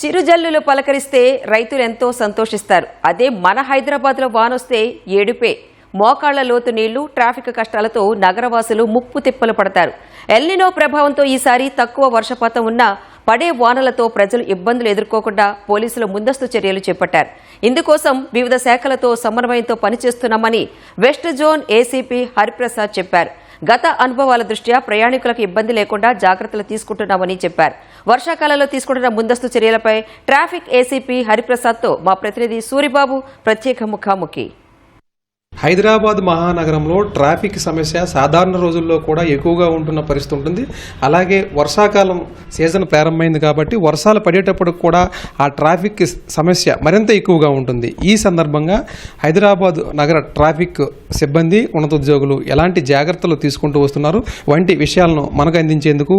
చిరుజల్లులు పలకరిస్తే రైతులు ఎంతో సంతోషిస్తారు. అదే మన హైదరాబాద్లో వానొస్తే ఏడుపే. మోకాళ్ల లోతు నీళ్లు, ట్రాఫిక్ కష్టాలతో నగరవాసులు ముప్పు తిప్పలు పడతారు. ఎల్నినో ప్రభావంతో ఈసారి తక్కువ వర్షపాతం ఉన్నా పడే వానలతో ప్రజలు ఇబ్బందులు ఎదుర్కోకుండా పోలీసులు ముందస్తు చర్యలు చేపట్టారు. ఇందుకోసం వివిధ శాఖలతో సమన్వయంతో పనిచేస్తున్నామని వెస్ట్ జోన్ ఏసీపీ హరిప్రసాద్ చెప్పారు. గత అనుభవాల దృష్ట్యా ప్రయాణికులకు ఇబ్బంది లేకుండా జాగ్రత్తలు తీసుకుంటున్నామని చెప్పారు. వర్షాకాలంలో తీసుకుంటున్న ముందస్తు చర్యలపై ట్రాఫిక్ ఏసీపీ హరిప్రసాద్తో మా ప్రతినిధి సూరిబాబు ప్రత్యేక ముఖాముఖి. హైదరాబాద్ మహానగరంలో ట్రాఫిక్ సమస్య సాధారణ రోజుల్లో కూడా ఎక్కువగా ఉంటున్న పరిస్థితి ఉంటుంది. అలాగే వర్షాకాలం సీజన్ ప్రారంభమైంది కాబట్టి వర్షాలు పడేటప్పుడు కూడా ఆ ట్రాఫిక్ సమస్య మరింత ఎక్కువగా ఉంటుంది. ఈ సందర్భంగా హైదరాబాద్ నగర ట్రాఫిక్ సిబ్బంది, ఉన్నతోద్యోగులు ఎలాంటి జాగ్రత్తలు తీసుకుంటూ వస్తున్నారు వంటి విషయాలను మనకు అందించేందుకు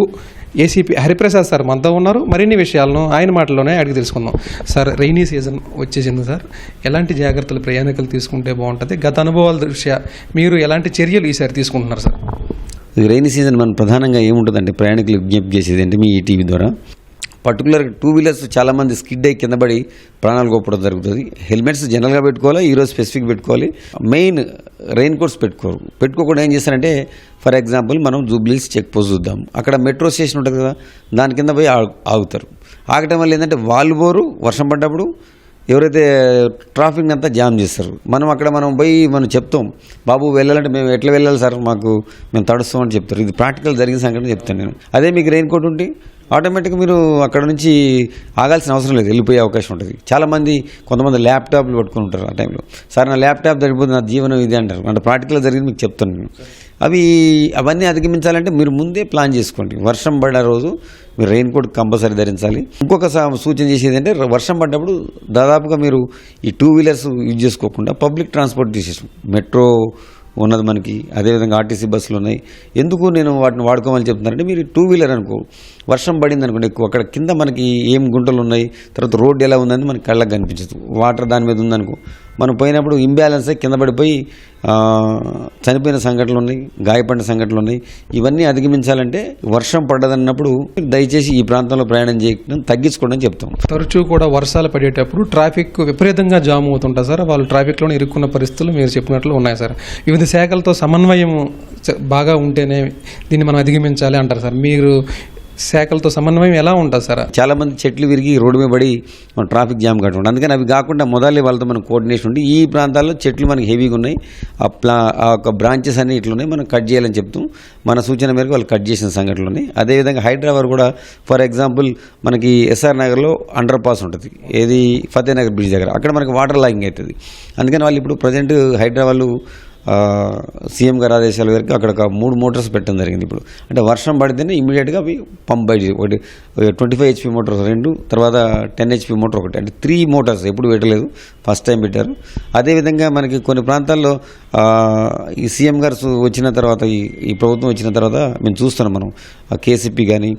ఏసీపీ హరిప్రసాద్ సార్ మనతో ఉన్నారు. మరిన్ని విషయాలను ఆయన మాటల్లోనే అడిగి తెలుసుకుందాం. సార్, రైనీ సీజన్ వచ్చేసింది సార్, ఎలాంటి జాగ్రత్తలు ప్రయాణికులు తీసుకుంటే బాగుంటుంది? గత అనుభవాల దృష్ట్యా మీరు ఎలాంటి చర్యలు ఈసారి తీసుకుంటున్నారు సార్? రైనీ సీజన్ మనం ప్రధానంగా ఏముంటుందంటే ప్రయాణికులు విజ్ఞప్తి చేసేది అంటే మీ ఈటీవీ ద్వారా పర్టికులర్గా 2 వీలర్స్ చాలామంది స్కిడ్ అయ్యి కింద పడి ప్రాణాలు కోల్పోవడం జరుగుతుంది. హెల్మెట్స్ జనరల్గా పెట్టుకోవాలి, ఈరోజు స్పెసిఫిక్ పెట్టుకోవాలి. మెయిన్ రెయిన్ కోట్స్ పెట్టుకోకుండా ఏం చేస్తారంటే, ఫర్ ఎగ్జాంపుల్ మనం జూబ్లీస్ చెక్ పోస్ట్ చూద్దాం. అక్కడ మెట్రో స్టేషన్ ఉంటుంది కదా, దాని కింద పోయి ఆగుతారు. ఆగటం వల్ల ఏంటంటే వాళ్ళు పోరు, వర్షం పడ్డప్పుడు ఎవరైతే ట్రాఫిక్ అంతా జామ్ చేస్తారు. మనం పోయి మనం చెప్తాం, బాబు వెళ్ళాలంటే మేము ఎట్లా వెళ్ళాలి సార్, మేము తడుస్తామని చెప్తారు. ఇది ప్రాక్టికల్ జరిగిన సంఘటన చెప్తాను నేను. అదే మీకు రెయిన్ కోట్ ఉంటే ఆటోమేటిక్గా మీరు అక్కడ నుంచి ఆగాల్సిన అవసరం లేదు, వెళ్ళిపోయే అవకాశం ఉంటుంది. కొంతమంది ల్యాప్టాప్లు పట్టుకుని ఉంటారు. ఆ టైంలో సార్ నా ల్యాప్టాప్ జరిగిపోతుంది, నా జీవనం ఇది అంటారు. అంటే ప్రాక్టికల్గా జరిగింది మీకు చెప్తాను నేను. అవన్నీ అధిగమించాలంటే మీరు ముందే ప్లాన్ చేసుకోండి. వర్షం పడ్డ రోజు మీరు రెయిన్ కోట్ కంపల్సరీ ధరించాలి. ఇంకొక సూచన చేసేది అంటే, వర్షం పడ్డప్పుడు దాదాపుగా మీరు ఈ 2 వీలర్స్ యూజ్ చేసుకోకుండా పబ్లిక్ ట్రాన్స్పోర్ట్ తీసేసాం. మెట్రో ఉన్నది మనకి, అదేవిధంగా ఆర్టీసీ బస్సులు ఉన్నాయి. ఎందుకు నేను వాటిని వాడుకోవాలని చెప్తున్నానంటే, మీరు 2 వీలర్ అనుకో, వర్షం పడింది అనుకోండి ఎక్కువ, అక్కడ కింద మనకి ఏం గుంటలు ఉన్నాయి, తర్వాత రోడ్డు ఎలా ఉందని మనకి కళ్ళకు కనిపించదు. వాటర్ దాని మీద ఉందనుకో, మనం పోయినప్పుడు ఇంబ్యాలెన్స్ అయ్యి కింద పడిపోయి చనిపోయిన సంఘటనలు ఉన్నాయి, గాయపడిన సంఘటనలు ఉన్నాయి. ఇవన్నీ అధిగమించాలంటే వర్షం పడ్డదన్నప్పుడు దయచేసి ఈ ప్రాంతంలో ప్రయాణం చేయడం తగ్గించుకోవడం చెప్తాం. తరచూ కూడా వర్షాలు పడేటప్పుడు ట్రాఫిక్ విపరీతంగా జామ్ అవుతుంటారు సార్. వాళ్ళు ట్రాఫిక్లోనే ఇరుక్కున్న పరిస్థితులు మీరు చెప్పినట్లు ఉన్నాయి సార్. వివిధ శాఖలతో సమన్వయం బాగా ఉంటేనే దీన్ని మనం అధిగమించాలి అంటారు సార్. మీరు శాఖలతో సమన్వయం ఎలా ఉంటుంది సార్? చాలా మంది చెట్లు విరిగి రోడ్డు మీద పడి మన ట్రాఫిక్ జామ్ కట్టుకుంటాం. అందుకని అవి కాకుండా మొదలే వాళ్ళతో మనం కోఆర్డినేషన్ ఉండి, ఈ ప్రాంతాల్లో చెట్లు మనకి హెవీగా ఉన్నాయి, ఆ యొక్క బ్రాంచెస్ అన్ని ఇట్లున్నాయి, మనం కట్ చేయాలని చెప్తాం. మన సూచన మేరకు వాళ్ళు కట్ చేసిన సంఘటనలు ఉన్నాయి. అదేవిధంగా హైదరాబాద్ కూడా ఫర్ ఎగ్జాంపుల్ మనకి ఎస్ఆర్ నగర్లో అండర్ పాస్ ఉంటుంది, ఏది ఫతేనగర్ బ్రిడ్జ్ దగ్గర, అక్కడ మనకి వాటర్ లాగింగ్ అవుతుంది. అందుకని వాళ్ళు ఇప్పుడు ప్రజెంట్ హైదరాబాద్ సీఎం గారి ఆదేశాల వరకు అక్కడ 3 మోటార్స్ పెట్టడం జరిగింది. ఇప్పుడు అంటే వర్షం పడితేనే ఇమీడియట్గా అవి పంప్ బయట, ఒకటి 25 HP మోటార్ 2, తర్వాత 10 HP మోటార్ 1, అంటే 3 మోటార్స్ ఎప్పుడు పెట్టలేదు, ఫస్ట్ టైం పెట్టారు. అదేవిధంగా మనకి కొన్ని ప్రాంతాల్లో ఈ సీఎం గారు వచ్చిన తర్వాత, ఈ ప్రభుత్వం వచ్చిన తర్వాత మేము చూస్తున్నాం, మనం కేసీపీ కానీ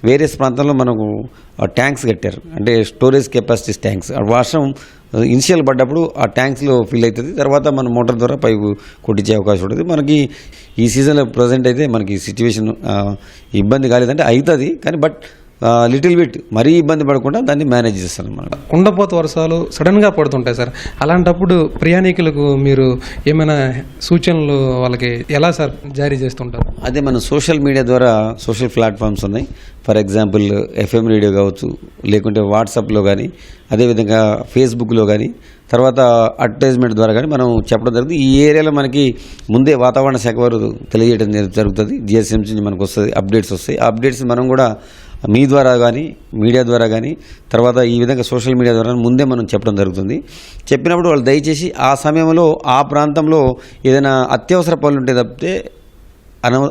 వేరియస్ ప్రాంతాల్లో మనకు ట్యాంక్స్ కట్టారు, అంటే స్టోరేజ్ కెపాసిటీస్ ట్యాంక్స్. వర్షం ఇనిషియల్ పడ్డప్పుడు ఆ ట్యాంక్స్లో ఫిల్ అవుతుంది, తర్వాత మనం మోటార్ ద్వారా పైపు కొట్టించే అవకాశం ఉంటుంది. మనకి ఈ సీజన్లో ప్రజెంట్ అయితే మనకి సిచ్యువేషన్ ఇబ్బంది కాలేదంటే అవుతుంది, కానీ బట్ లిటిల్ బిట్ మరీ ఇబ్బంది పడకుండా దాన్ని మేనేజ్ చేస్తాను అన్నమాట. కుండపోత వర్షాలు సడన్గా పడుతుంటాయి సార్. అలాంటప్పుడు ప్రయాణికులకు మీరు ఏమైనా సూచనలు వాళ్ళకి ఎలా సార్ జారీ చేస్తుంటారు? అదే మన సోషల్ మీడియా ద్వారా సోషల్ ప్లాట్ఫామ్స్ ఉన్నాయి. ఫర్ ఎగ్జాంపుల్ FM రేడియో కావచ్చు, లేకుంటే వాట్సాప్లో కానీ, అదేవిధంగా ఫేస్బుక్లో కానీ, తర్వాత అడ్వర్టైజ్మెంట్ ద్వారా కానీ మనం చెప్పడం జరుగుతుంది. ఈ ఏరియాలో మనకి ముందే వాతావరణ శాఖ వారు తెలియజేయడం జరుగుతుంది. GSMC నుంచి మనకు వస్తుంది, అప్డేట్స్ వస్తాయి. ఆ అప్డేట్స్ మనం కూడా మీ ద్వారా కానీ, మీడియా ద్వారా కానీ, తర్వాత ఈ విధంగా సోషల్ మీడియా ద్వారా ముందే మనం చెప్పడం జరుగుతుంది. చెప్పినప్పుడు వాళ్ళు దయచేసి ఆ సమయంలో ఆ ప్రాంతంలో ఏదైనా అత్యవసర పనులు ఉంటే తప్పితే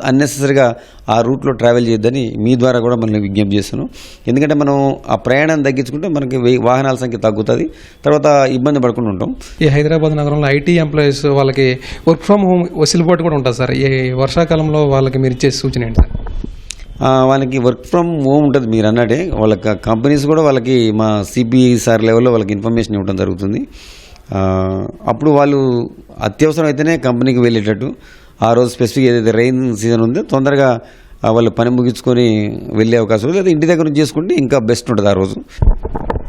అన్నెసెసరీగా ఆ రూట్లో ట్రావెల్ చేయొద్దని మీ ద్వారా కూడా మనం విజ్ఞప్తి చేస్తాను. ఎందుకంటే మనం ఆ ప్రయాణం తగ్గించుకుంటే మనకి వాహనాల సంఖ్య తగ్గుతుంది, తర్వాత ఇబ్బంది పడకుండా ఉంటాం. ఈ హైదరాబాద్ నగరంలో IT ఎంప్లాయీస్ వాళ్ళకి వర్క్ ఫ్రమ్ హోమ్ వెసులుబాటు కూడా ఉంటుంది సార్. ఈ వర్షాకాలంలో వాళ్ళకి మీరు ఇచ్చే సూచన ఏంటి సార్? వాళ్ళకి వర్క్ ఫ్రమ్ హోమ్ ఉంటుంది మీరు అన్నట్టే. వాళ్ళకి కంపెనీస్ కూడా వాళ్ళకి మా CPSR లెవెల్లో వాళ్ళకి ఇన్ఫర్మేషన్ ఇవ్వడం జరుగుతుంది. అప్పుడు వాళ్ళు అత్యవసరం అయితేనే కంపెనీకి వెళ్ళేటట్టు, ఆ రోజు స్పెసిఫిక్ ఏదైతే రెయిన్ సీజన్ ఉందో తొందరగా వాళ్ళు పని ముగించుకొని వెళ్ళే అవకాశం ఉంది. లేదా ఇంటి దగ్గర నుంచి చేసుకుంటే ఇంకా బెస్ట్ ఉంటుంది ఆ రోజు.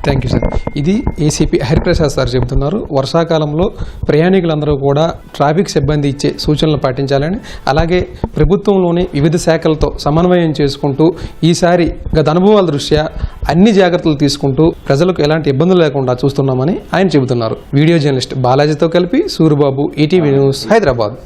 Thank you sir. ఇది ఏసీపీ హరిప్రసాద్ సార్ చెబుతున్నారు. వర్షాకాలంలో ప్రయాణికులందరూ కూడా ట్రాఫిక్ సిబ్బంది ఇచ్చే సూచనలు పాటించాలని, అలాగే ప్రభుత్వంలోని వివిధ శాఖలతో సమన్వయం చేసుకుంటూ ఈసారి గత అనుభవాల దృష్ట్యా అన్ని జాగ్రత్తలు తీసుకుంటూ ప్రజలకు ఎలాంటి ఇబ్బందులు లేకుండా చూస్తున్నామని ఆయన చెబుతున్నారు. వీడియో జర్నలిస్ట్ బాలాజీతో కలిపి సూరిబాబు, ఈటీవీ న్యూస్, హైదరాబాద్.